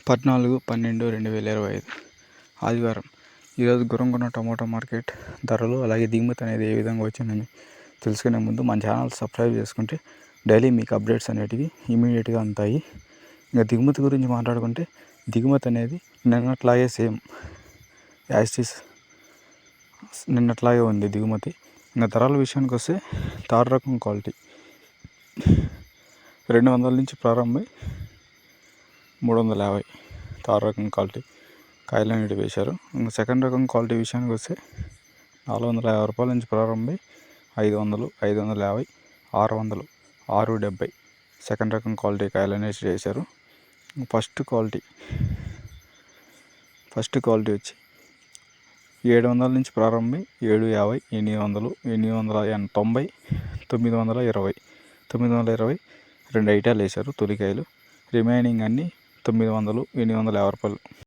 14/12/2025 ఆదివారం. ఈరోజు Gurramkonda tomato market ధరలు అలాగే దిగుమతి అనేది ఏ విధంగా వచ్చిందని తెలుసుకునే ముందు మన ఛానల్ సబ్స్క్రైబ్ చేసుకుంటే డైలీ మీకు అప్డేట్స్ అనేటివి ఇమీడియట్గా అందుతాయి. ఇంకా దిగుమతి గురించి మాట్లాడుకుంటే దిగుమతి అనేది నిన్నట్లాగే సేమ్ యాస్టిస్ నిన్నట్లాగే ఉంది దిగుమతి. ఇంకా ధరల విషయానికి వస్తే థర్డ్ రకం క్వాలిటీ 200 నుంచి ప్రారంభమై 350 థర్డ్ రకం క్వాలిటీ కాయలు అనేవి వేశారు. ఇంకా సెకండ్ రకం క్వాలిటీ విషయానికి వస్తే 450 రూపాయల నుంచి ప్రారంభమై 500, 550, 600, 670 సెకండ్ రకం క్వాలిటీ కాయలు అనేవి వేశారు. ఫస్ట్ క్వాలిటీ వచ్చి 700 నుంచి ప్రారంభమై 750, 800, 890, 920 2 ఐటాలు వేశారు తొలికాయలు. రిమైనింగ్ అన్నీ 900, 850 రూపాయలు.